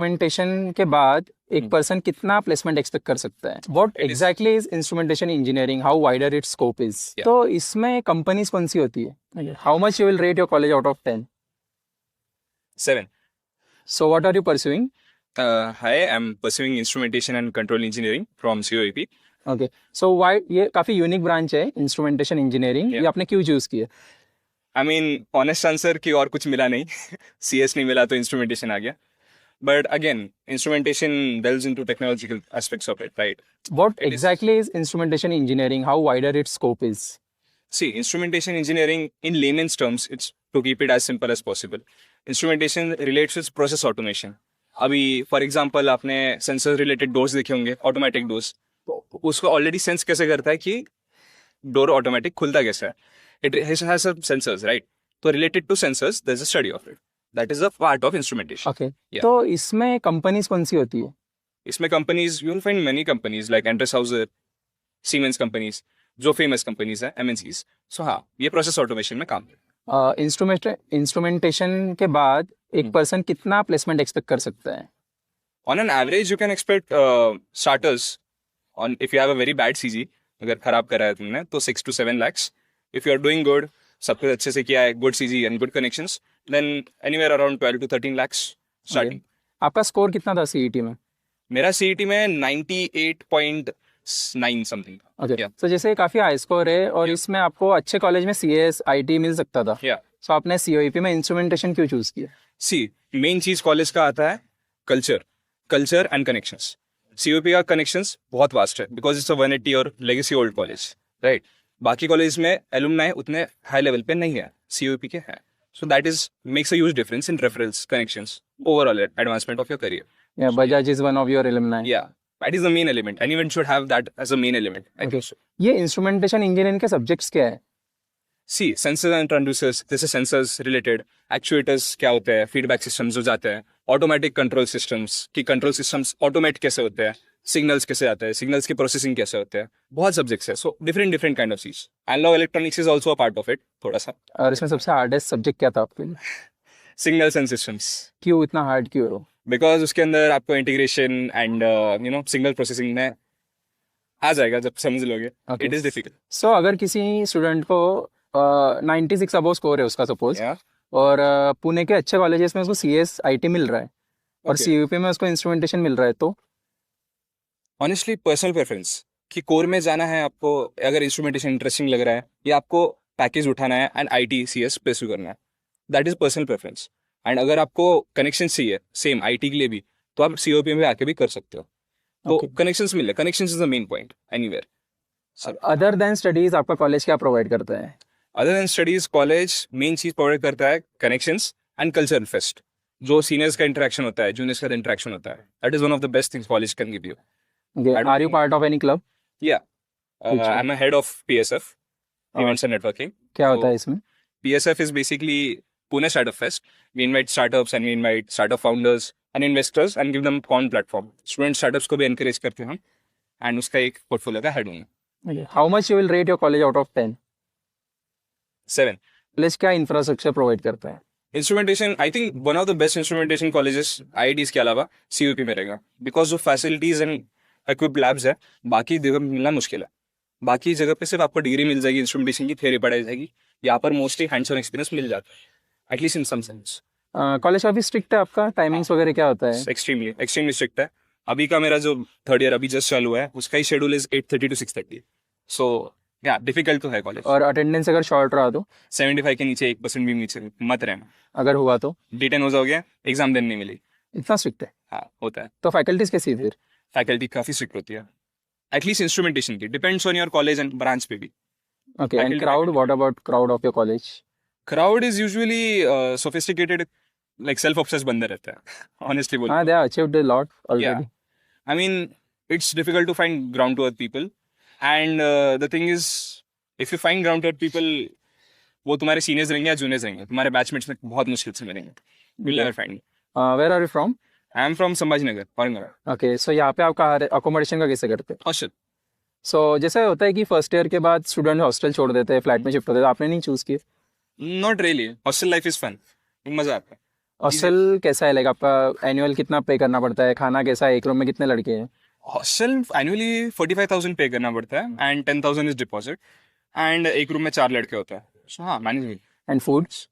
Instrumentation के बाद एक पर्सन कितना प्लेसमेंट एक्सपेक्ट कर सकता है? What exactly is instrumentation engineering, how wider its scope is? तो इसमें कंपनीज कौन सी होती है? How much you will rate your college out of 10? 7. So what are you pursuing? Hi, I'm pursuing instrumentation and control engineering from COEP. Okay, so why ये काफी unique branch है instrumentation engineering, ये आपने क्यों चूज किया? I mean, honest answer कि और कुछ मिला नहीं. CS नहीं मिला तो instrumentation आ गया. But again, instrumentation delves into technological aspects of it, right? What exactly is instrumentation engineering? How wider its scope is? See, instrumentation engineering in layman's terms, it's to keep it as simple as possible. Instrumentation relates with process automation. अभी for example आपने sensor related doors देखे होंगे, automatic doors. तो उसको already sense कैसे करता है कि डोर ऑटोमेटिक खुलता कैसा है. It has some sensors, right? तो related to sensors there is a study of it. That is a part of instrumentation. Okay, तो इसमें कंपनीज कौन सी होती है? इसमें companies you will find many companies like Endress Hauser, Siemens companies, जो famous companies है, एमएनसीज. सो हाँ, ये प्रोसेस ऑटोमेशन में काम है. इंस्ट्रूमेंटेशन के बाद एक पर्सन कितना प्लेसमेंट एक्सपेक्ट कर सकता है? On an average, you can expect starters on if you have a very bad CG. अगर खराब करा है तुमने तो 6 to 7 lakhs. If you are doing good, सब कुछ अच्छे से किया है, good CG and good connections, then anywhere around 12 to 13 lakhs starting. Okay. आपका स्कोर कितना था सीईटी में? मेरा CET में 98.9 समथिंग. ओके, तो जैसे काफी हाई स्कोर है और इसमें आपको अच्छे कॉलेज में CS IT मिल सकता था. सो आपने COEP में इंस्ट्रूमेंटेशन क्यों चूज किया? सी, मेन चीज कॉलेज का आता है कल्चर एंड कनेक्शंस. COEP का कनेक्शंस बहुत वास्ट है बिकॉज इट्स अ 180 और लेगेसी ओल्ड कॉलेज, राइट? बाकी कॉलेज में एलुमनाई उतने हाई लेवल पे नहीं है, COEP के हैं. So that is makes a huge difference in referrals, connections, overall advancement of your career. Yeah, Bajaj is one of your alumni. Yeah, that is the main element. Anyone should have that as a main element. I think so. ये instrumentation engineering के subjects क्या है? See, sensors and transducers, this is sensors related. Actuators क्या होते हैं, feedback systems हो जाते हैं, automatic control systems कि control systems automate कैसे होते हैं, signals कैसे आते हैं, signals की processing कैसे होते हैं, बहुत subjects है. So different kind of चीज. Analog electronics is also a part of it, थोड़ा सा. और इसमें सबसे हार्डेस्ट सब्जेक्ट क्या था आपके लिए? Signals and systems. क्यों इतना हार्ड क्यों हो? Because उसके अंदर आपको integration and signal processing में आ जाएगा जब समझ लोगे. It is difficult. So अगर किसी स्टूडेंट को 96 अबव स्कोर है उसका सपोज, और पुणे के अच्छे कॉलेजेस में उसको CS IT मिल रहा है और COEP में उसको इंस्ट्रूमेंटेशन मिल रहा है, तो ऑनेस्टली पर्सनल प्रेफरेंस कि कोर में जाना है आपको, अगर इंस्ट्रूमेंटेशन इंटरेस्टिंग लग रहा है या आपको पैकेज उठाना है एंड IT CS परस्यू करना है, that is personal preference. And अगर आपको कनेक्शन चाहिए सेम IT के लिए भी तो आप COEP में आके भी कर सकते हो. तो कनेक्शंस मिले, connections is the main point anywhere. Other than studies आपका कॉलेज क्या प्रोवाइड करता है? Other than studies college main चीज प्रोवाइड करता है कनेक्शंस एंड कल्चरल फेस्ट, जो सीनियर्स का इंटरेक्शन होता है, जूनियर्स का इंटरेक्शन होता है. That is one of the best things college can give you. Are you part of any club? Yeah, I am a head of PSF, events and networking. क्या होता है इसमें? PSF is basically Pune startup fest. We invite startups and we invite startup founders and investors and give them common platform. Student startups को भी encourage करते हैं हम, and उसका एक पोर्टफोलियो का हेड हूँ. How much you will rate your college out of 10? 7. College क्या इंफ्रास्ट्रक्चर प्रोवाइड करता है? Instrumentation, I think one of the best instrumentation colleges IITs के अलावा COEP में रहेगा, बिकॉज जो फैसिलिटीज एंड इक्विप्ड लैब्स है बाकी जगह मिलना मुश्किल है. बाकी जगह पे सिर्फ आपको डिग्री मिल जाएगी, इंस्ट्रूमेंटेशन की थ्योरी पढ़ाई जाएगी. यहाँ पर मोस्टली हैंड्स ऑन एक्सपीरियंस मिल जाता है, at least in some sense. College काफी स्ट्रिक्ट है आपका? टाइमिंग्स वगैरह क्या होता है? एक्सट्रीमली स्ट्रिक्ट है. अभी का मेरा जो थर्ड ईयर अभी जस्ट चालू है उसका ही शेड्यूल इज 8:30 to 6:30. सो या, डिफिकल्ट तो है कॉलेज. और अटेंडेंस अगर शॉर्ट रहा तो 75 के नीचे 1% भी नीचे मत रहना. अगर हुआ तो D10 हो जाओगे, एग्जाम देने नहीं मिली. इतना स्ट्रिक्ट है? हाँ, होता है. तो फैकल्टीज कैसी फिर? फैकल्टी काफी स्ट्रिक्ट होती है, एटलीस्ट इंस्ट्रूमेंटेशन की. Depends on your college and branch पे भी. Okay, and crowd, what about crowd of your college? Crowd is usually sophisticated, like self obsessed बंदे रहते हैं, ऑनेस्टली बोल. हाँ, they have achieved a lot already. I mean, it's difficult to find ground to earth people, and the thing is, if you find ground to earth people, वो तुम्हारे seniors रहेंगे या juniors रहेंगे, तुम्हारे बैचमेट्स में बहुत मुश्किल से मिलेंगे. You'll never find. Where are you from? I am from Sambhajinagar, Aurangabad. Okay, so यहाँ पे आपका अकोमोडेशन का कैसे करते हैं? हॉस्टल. So जैसे होता है कि फर्स्ट ईयर के बाद स्टूडेंट हॉस्टल छोड़ देते हैं, फ्लैट में शिफ्ट होते हैं, आपने नहीं चूज किया? Not really. Hostel life is fun. मजा आता है. हॉस्टल कैसा है, लाइक आपका एनुअल कितना पे करना पड़ता है, खाना कैसा है, एक रूम में कितने लड़के हैं? हॉस्टल एनुअली 45,000 पे करना पड़ता है एंड 10,000 इज डिपॉजिट एंड एक रूम में 4 लड़के होते हैं. सो हाँ, manageable. And foods?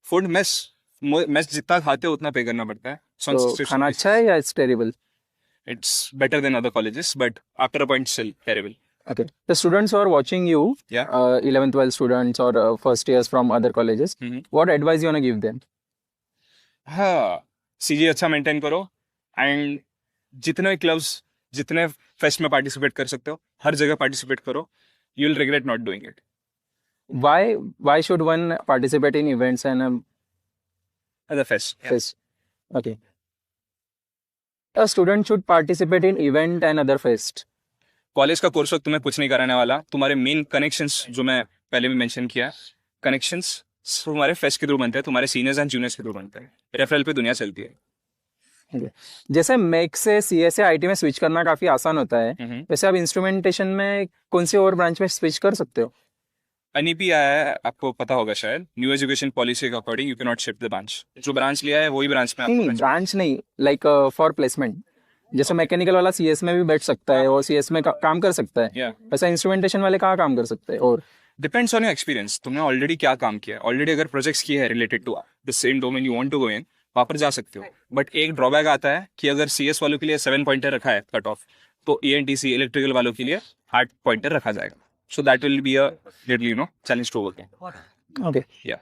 Food mess जितना खाते हो उतना पे करना पड़ता है. तो खाना अच्छा है या it's terrible? It's better than other colleges, but after a point, still terrible. Okay. The students who are watching you, Yeah. 11th, 12th students or first years from other colleges, Mhm. what advice you want to give them? हाँ, CG अच्छा maintain करो and जितने clubs, जितने fest में participate कर सकते हो, हर जगह पार्टिसिपेट करो. You will regret not doing it. Why should one participate in events and as a fest. fest? Okay. A student should participate in event and other fest. College का course work तुम्हें कुछ नहीं कराने वाला. तुम्हारे main connections जो मैं पहले भी मेंशन किया, कनेक्शंस तुम्हारे फेस्ट के थ्रू बनते हैं, तुम्हारे सीनियर्स एंड जूनियर्स के थ्रू बनते हैं. रेफरल पे दुनिया चलती है. Okay. जैसे मैक से सीए से आईटी में स्विच करना काफी आसान होता है, वैसे आप इंस्ट्रूमेंटेशन में कौन सी और ब्रांच में स्विच कर सकते हो? एनईपी आया है, आपको पता होगा शायद. न्यू एजुकेशन पॉलिसी के according you can not shift the branch. जो ब्रांच लिया है वही ब्रांच में नहीं, ब्रांच नहीं, लाइक फॉर प्लेसमेंट. जैसे मैकेनिकल वाला सीएस में भी बैठ सकता है और सीएस में काम कर सकता है, Yeah. वैसा इंस्ट्रूमेंटेशन वाले कहाँ काम कर सकते हैं? और डिपेंड्स ऑन योर एक्सपीरियंस. तुमने ऑलरेडी क्या काम किया है. ऑलरेडी अगर प्रोजेक्ट्स किए हैं related to the same domain you want to go in, वहाँ पर जा सकते हो. बट एक ड्रॉबैक आता है कि अगर सीएस वालों के लिए 7 पॉइंटर रखा है कट ऑफ, तो ईएनटीसी इलेक्ट्रिकल वालों के लिए 8 पॉइंटर रखा जाएगा. So that will be a little challenge to overcome. Okay. या